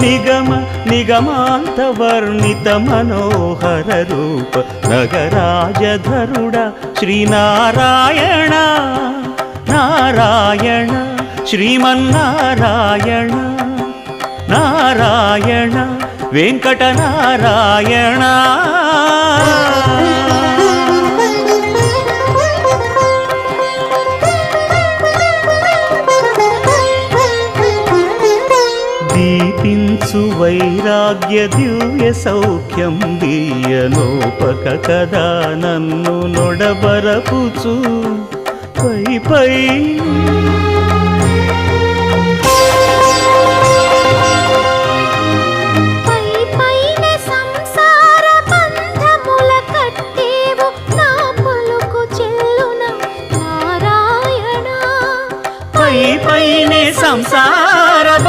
నిగమ నిగమాంత వర్ణిత మనోహర రూప నగరాజధరుడ శ్రీనారాయణ నారాయణ శ్రీమన్నారాయణ నారాయణ వెంకటనారాయణ. దీపించు వైరాగ్య దివ్య సౌఖ్యం దీయనోపక కదా నన్ను నొడబరపుచు పై పై